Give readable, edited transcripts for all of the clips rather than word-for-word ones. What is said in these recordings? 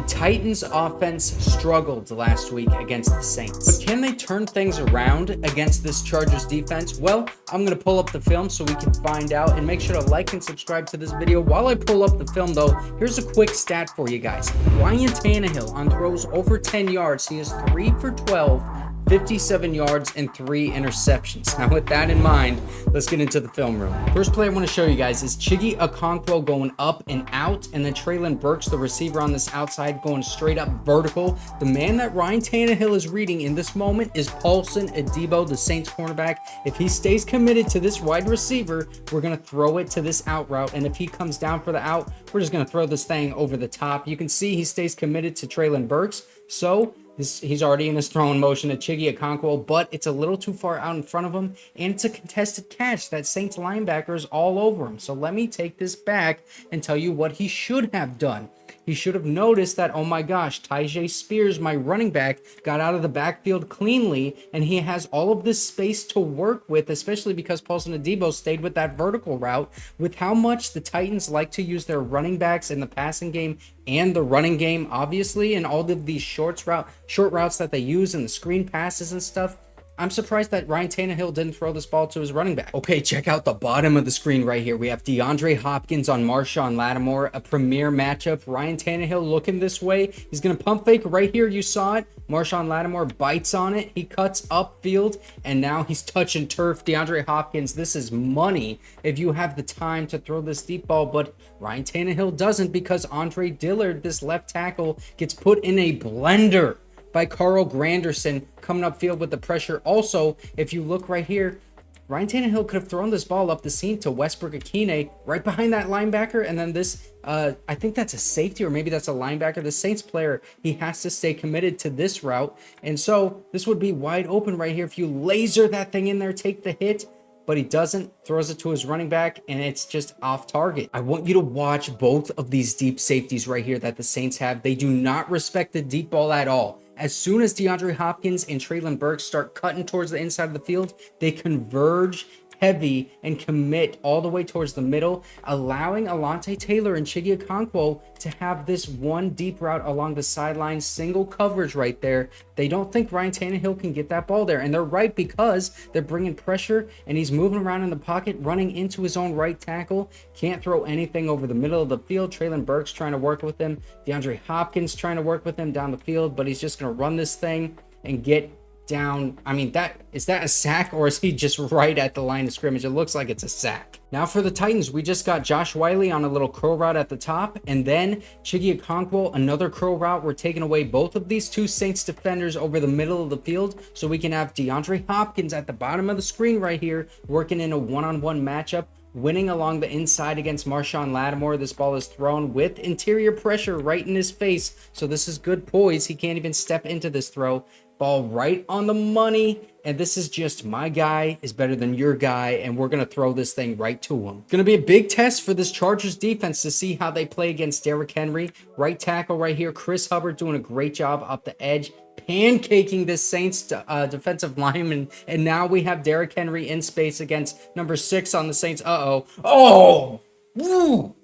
Titans offense struggled last week against the Saints. But can they turn things around against this Chargers defense? Well, I'm going to pull up the film so we can find out, and make sure to like and subscribe to this video. While I pull up the film though, here's a quick stat for you guys. Ryan Tannehill on throws over 10 yards, he is 3 for 12, 57 yards and 3 interceptions. Now with that in mind, let's get into the film room. First play I want to show you guys is Chigoziem Okonkwo going up and out, and then Treylon Burks, the receiver on this outside, going straight up vertical. The man that Ryan Tannehill is reading in this moment is Paulson Adebo, the Saints cornerback. If he stays committed to this wide receiver, we're going to throw it to this out route, and if he comes down for the out, we're just going to throw this thing over the top. You can see he stays committed to Treylon Burks, so he's already in his throwing motion to Chigoziem Okonkwo, but it's a little too far out in front of him, and it's a contested catch. That Saints linebacker is all over him. So let me take this back and tell you what he should have done. He should have noticed that, oh my gosh, Tyjae Spears, my running back, got out of the backfield cleanly, and he has all of this space to work with, especially because Paulson Adebo stayed with that vertical route. With how much the Titans like to use their running backs in the passing game and the running game, obviously, and all of these short routes that they use and the screen passes and stuff, I'm surprised that Ryan Tannehill didn't throw this ball to his running back. Okay, check out the bottom of the screen right here. We have DeAndre Hopkins on Marshawn Lattimore, a premier matchup. Ryan Tannehill looking this way. He's going to pump fake right here. You saw it. Marshawn Lattimore bites on it. He cuts upfield, and now he's touching turf. DeAndre Hopkins, this is money if you have the time to throw this deep ball, but Ryan Tannehill doesn't, because Andre Dillard, this left tackle, gets put in a blender by Carl Granderson coming upfield with the pressure. Also, if you look right here, Ryan Tannehill could have thrown this ball up the seam to Westbrook-Ikhine right behind that linebacker, and then this, I think that's a safety, or maybe that's a linebacker, the Saints player, he has to stay committed to this route, and so this would be wide open right here if you laser that thing in there, take the hit, but he doesn't, throws it to his running back, and it's just off target. I want you to watch both of these deep safeties right here that the Saints have. They do not respect the deep ball at all. As soon as DeAndre Hopkins and Treylon Burks start cutting towards the inside of the field, they converge heavy and commit all the way towards the middle, allowing Alontae Taylor and Chigoziem Okonkwo to have this one deep route along the sideline, single coverage right there. They don't think Ryan Tannehill can get that ball there, and they're right, because they're bringing pressure, and he's moving around in the pocket, running into his own right tackle. Can't throw anything over the middle of the field. Treylon Burks trying to work with him. DeAndre Hopkins trying to work with him down the field, but he's just going to run this thing and get down. I mean, is that a sack, or is he just right at the line of scrimmage? It looks like it's a sack. Now for the Titans, we just got Josh Whyle on a little curl route at the top, and then Chigoziem Okonkwo, another curl route. We're taking away both of these two Saints defenders over the middle of the field, so we can have DeAndre Hopkins at the bottom of the screen right here, working in a one-on-one matchup, winning along the inside against Marshawn Lattimore. This ball is thrown with interior pressure right in his face, so this is good poise. He can't even step into this throw. Ball right on the money, and this is just, my guy is better than your guy, and we're going to throw this thing right to him. Going to be a big test for this Chargers defense to see how they play against Derrick Henry. Right tackle right here, Chris Hubbard doing a great job up the edge, pancaking this Saints defensive lineman, and now we have Derrick Henry in space against number 6 on the Saints. Oh, woo!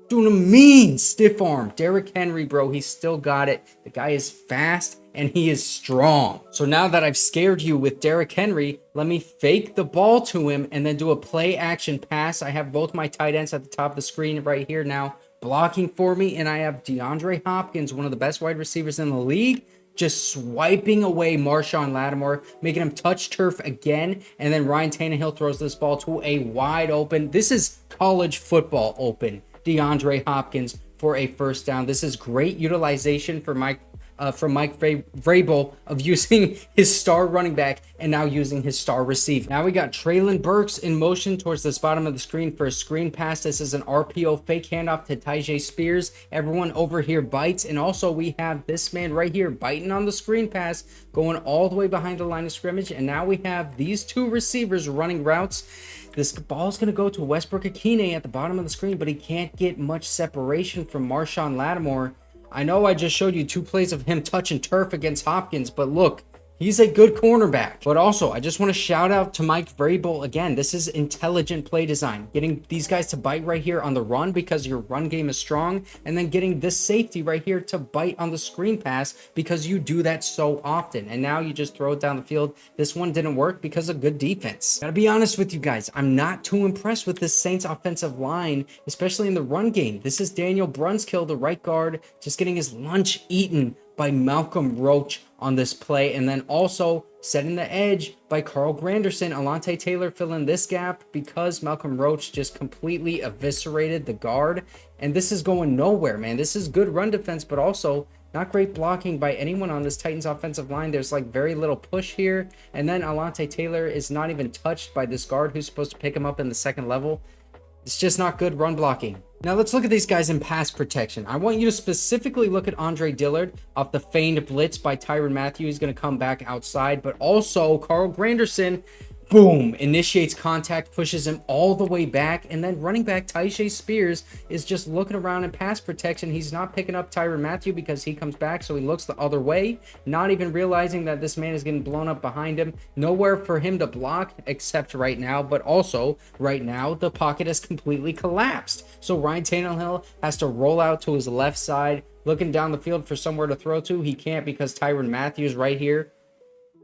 Doing a mean stiff arm. Derrick Henry, bro, he's still got it. The guy is fast and he is strong. So now that I've scared you with Derrick Henry, let me fake the ball to him and then do a play action pass. I have both my tight ends at the top of the screen right here now blocking for me, and I have DeAndre Hopkins, one of the best wide receivers in the league, just swiping away Marshawn Lattimore, making him touch turf again, and then Ryan Tannehill throws this ball to a wide open, this is college football open, DeAndre Hopkins for a first down. This is great utilization for Mike Vrabel of using his star running back and now using his star receiver. Now we got Treylon Burks in motion towards this bottom of the screen for a screen pass. This is an RPO fake handoff to Tyjae Spears. Everyone over here bites, and also we have this man right here biting on the screen pass, going all the way behind the line of scrimmage, and now we have these two receivers running routes. This ball is going to go to Westbrook-Ikhine at the bottom of the screen, but he can't get much separation from Marshawn Lattimore. I know I just showed you 2 plays of him touching turf against Hopkins, but look, He's a good cornerback. But also, I just want to shout out to Mike Vrabel again. This is intelligent play design. Getting these guys to bite right here on the run because your run game is strong, and then getting this safety right here to bite on the screen pass because you do that so often. And now you just throw it down the field. This one didn't work because of good defense. Gotta be honest with you guys, I'm not too impressed with this Saints offensive line, especially in the run game. This is Daniel Brunskill, the right guard, just getting his lunch eaten by Malcolm Roach on this play, and then also setting the edge by Carl Granderson. Alontae Taylor filling this gap because Malcolm Roach just completely eviscerated the guard, and this is going nowhere, man. This is good run defense, but also not great blocking by anyone on this Titans offensive line. There's like very little push here, and then Alontae Taylor is not even touched by this guard who's supposed to pick him up in the second level. It's just not good run blocking. Now let's look at these guys in pass protection. I want you to specifically look at Andre Dillard off the feigned blitz by Tyrann Mathieu. He's going to come back outside, but also Carl Granderson, boom, initiates contact, pushes him all the way back, and then running back Tyjae Spears is just looking around in pass protection. He's not picking up Tyrann Mathieu because he comes back, so he looks the other way, not even realizing that this man is getting blown up behind him. Nowhere for him to block except right now, but also right now the pocket has completely collapsed. So Ryan Tannehill has to roll out to his left side, looking down the field for somewhere to throw to. He can't because Tyrann Mathieu is right here.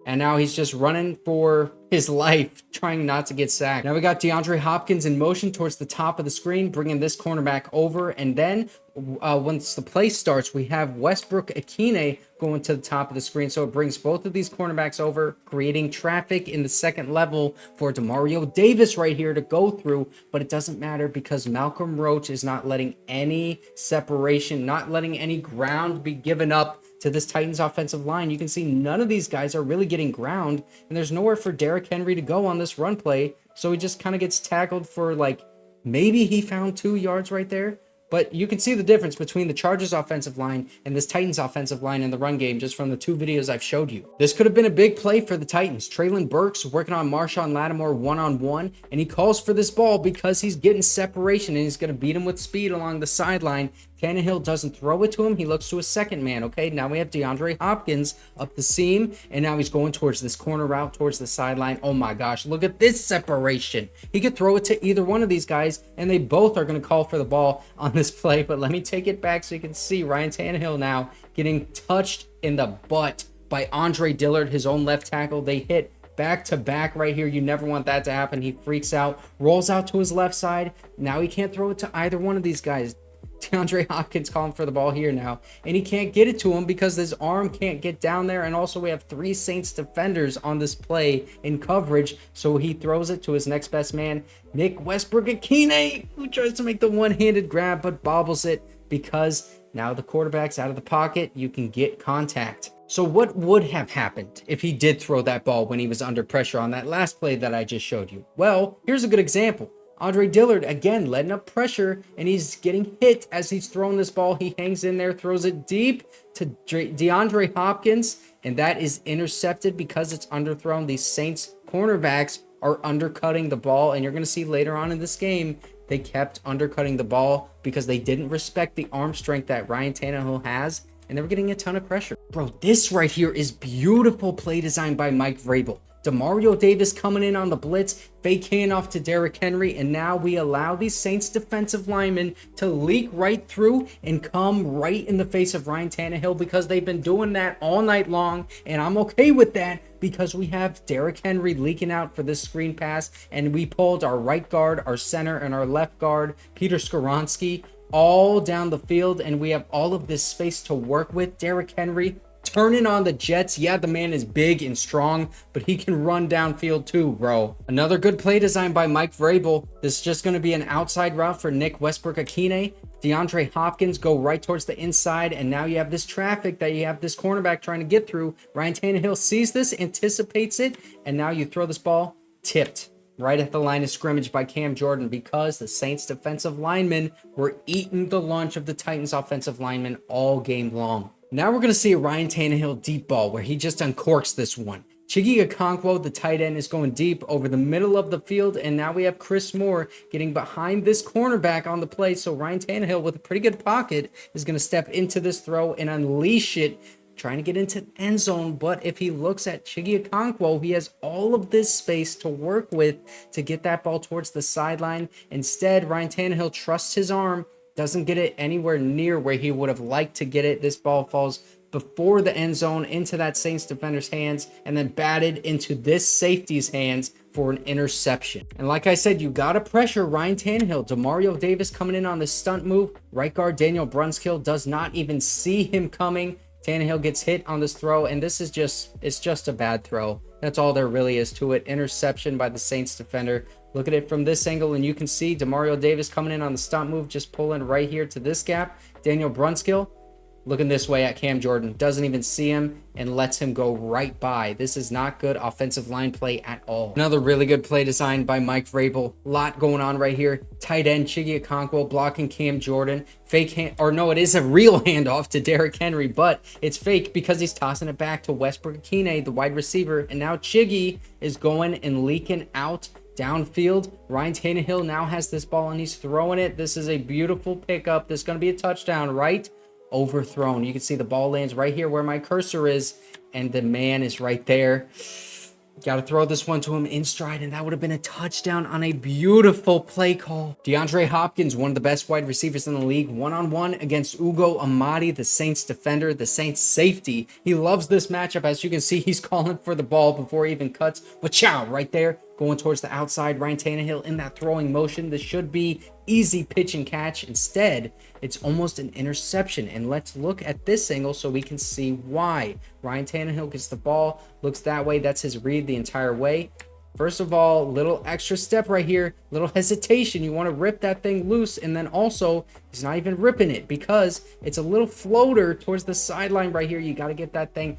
And now he's just running for his life, trying not to get sacked. Now we got DeAndre Hopkins in motion towards the top of the screen, bringing this cornerback over. And then once the play starts, we have Westbrook-Ikhine going to the top of the screen. So it brings both of these cornerbacks over, creating traffic in the second level for Demario Davis right here to go through. But it doesn't matter because Malcolm Roach is not letting any separation, not letting any ground be given up to this Titans offensive line. You can see none of these guys are really getting ground, and there's nowhere for Derrick Henry to go on this run play, so he just kind of gets tackled for like, maybe he found 2 yards right there. But you can see the difference between the Chargers offensive line and this Titans offensive line in the run game just from the 2 videos I've showed you. This could have been a big play for the Titans. Treylon Burks working on Marshawn Lattimore one-on-one, and he calls for this ball because he's getting separation and he's going to beat him with speed along the sideline. Tannehill doesn't throw it to him. He looks to a second man. Okay, now we have DeAndre Hopkins up the seam, and now he's going towards this corner route, towards the sideline. Oh my gosh, look at this separation. He could throw it to either one of these guys, and they both are going to call for the ball on this play. But let me take it back so you can see Ryan Tannehill now getting touched in the butt by Andre Dillard, his own left tackle. They hit back to back right here. You never want that to happen. He freaks out, rolls out to his left side. Now he can't throw it to either one of these guys. DeAndre Hopkins calling for the ball here now, and he can't get it to him because his arm can't get down there. And also we have 3 Saints defenders on this play in coverage, so he throws it to his next best man, Nick Westbrook-Ikhine, who tries to make the one-handed grab but bobbles it because now the quarterback's out of the pocket. You can get contact. So what would have happened if he did throw that ball when he was under pressure on that last play that I just showed you? Well, here's a good example. Andre Dillard, again, letting up pressure, and he's getting hit as he's throwing this ball. He hangs in there, throws it deep to DeAndre Hopkins, and that is intercepted because it's underthrown. These Saints cornerbacks are undercutting the ball, and you're going to see later on in this game, they kept undercutting the ball because they didn't respect the arm strength that Ryan Tannehill has, and they were getting a ton of pressure. Bro, this right here is beautiful play design by Mike Vrabel. Demario Davis coming in on the blitz, fake handoff to Derrick Henry, and now we allow these Saints defensive linemen to leak right through and come right in the face of Ryan Tannehill because they've been doing that all night long, and I'm okay with that because we have Derrick Henry leaking out for this screen pass, and we pulled our right guard, our center, and our left guard, Peter Skoronski, all down the field, and we have all of this space to work with. Derrick Henry turning on the Jets. Yeah, the man is big and strong, but he can run downfield too, bro. Another good play design by Mike Vrabel. This is just going to be an outside route for Nick Westbrook-Ikhine. DeAndre Hopkins go right towards the inside, and now you have this traffic that you have this cornerback trying to get through. Ryan Tannehill sees this, anticipates it, and now you throw this ball tipped right at the line of scrimmage by Cam Jordan because the Saints defensive linemen were eating the lunch of the Titans offensive linemen all game long. Now we're going to see a Ryan Tannehill deep ball where he just uncorks this one. Chigoziem Okonkwo, the tight end, is going deep over the middle of the field, and now we have Chris Moore getting behind this cornerback on the play. So Ryan Tannehill, with a pretty good pocket, is going to step into this throw and unleash it trying to get into the end zone. But if he looks at Chigoziem Okonkwo, he has all of this space to work with to get that ball towards the sideline. Instead, Ryan Tannehill trusts his arm, doesn't get it anywhere near where he would have liked to get it. This ball falls before the end zone into that Saints defender's hands and then batted into this safety's hands for an interception. And like I said, you got to pressure Ryan Tannehill. Demario Davis coming in on the stunt move. Right guard Daniel Brunskill does not even see him coming. Tannehill gets hit on this throw, and this is it's just a bad throw. That's all there really is to it. Interception by the Saints defender. Look at it from this angle, and you can see Demario Davis coming in on the stunt move, just pulling right here to this gap. Daniel Brunskill looking this way at Cam Jordan, doesn't even see him and lets him go right by. This is not good offensive line play at all. Another really good play designed by Mike Vrabel. Lot going on right here. Tight end Chigoziem Okonkwo blocking Cam Jordan. Fake hand, or no, it is a real handoff to Derrick Henry, but it's fake because he's tossing it back to Westbrook-Ikhine, the wide receiver, and now Chigi is going and leaking out downfield. Ryan Tannehill now has this ball and he's throwing it. This is a beautiful pickup. This is going to be a touchdown, right? Overthrown. You can see the ball lands right here where my cursor is, and the man is right there. Got to throw this one to him in stride, and that would have been a touchdown on a beautiful play call. DeAndre Hopkins, one of the best wide receivers in the league, one-on-one against Amadi, the Saints defender, the Saints safety. He loves this matchup. As you can see, he's calling for the ball before he even cuts. Wachow, right there, going towards the outside. Ryan Tannehill in that throwing motion. This should be easy pitch and catch. Instead, it's almost an interception. And let's look at this angle so we can see why. Ryan Tannehill gets the ball, looks that way. That's his read the entire way. First of all, little extra step right here, little hesitation. You want to rip that thing loose, and then also he's not even ripping it because it's a little floater towards the sideline right here. You got to get that thing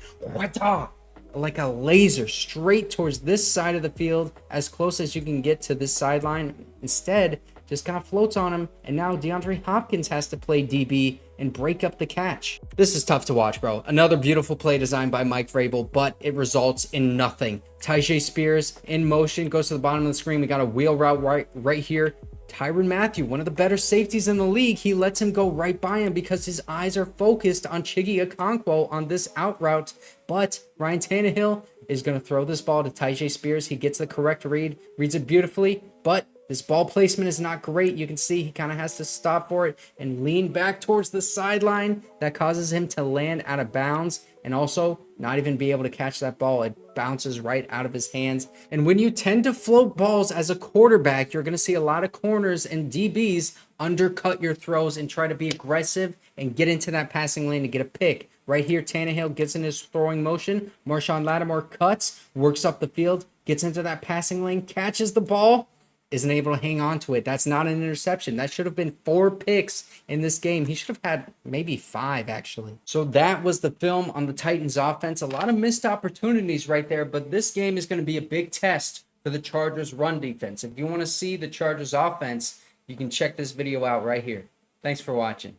like a laser straight towards this side of the field, as close as you can get to this sideline. Instead, just kind of floats on him, and now DeAndre Hopkins has to play DB and break up the catch. This is tough to watch, bro. Another beautiful play designed by Mike Vrabel, but it results in nothing. Tyjae Spears in motion, goes to the bottom of the screen. We got a wheel route right here. Tyrann Mathieu, one of the better safeties in the league, he lets him go right by him because his eyes are focused on Chigoziem Okonkwo on this out route. But Ryan Tannehill is going to throw this ball to Tyjae Spears. He gets the correct read, reads it beautifully, but this ball placement is not great. You can see he kind of has to stop for it and lean back towards the sideline. That causes him to land out of bounds and also not even be able to catch that ball. It bounces right out of his hands. And when you tend to float balls as a quarterback, you're going to see a lot of corners and DBs undercut your throws and try to be aggressive and get into that passing lane to get a pick. Right here, Tannehill gets in his throwing motion. Marshawn Lattimore cuts, works up the field, gets into that passing lane, catches the ball, isn't able to hang on to it. That's not an interception. That should have been 4 picks in this game. He should have had maybe 5, actually. So that was the film on the Titans offense. A lot of missed opportunities right there, but this game is going to be a big test for the Chargers run defense. If you want to see the Chargers offense, you can check this video out right here. Thanks for watching.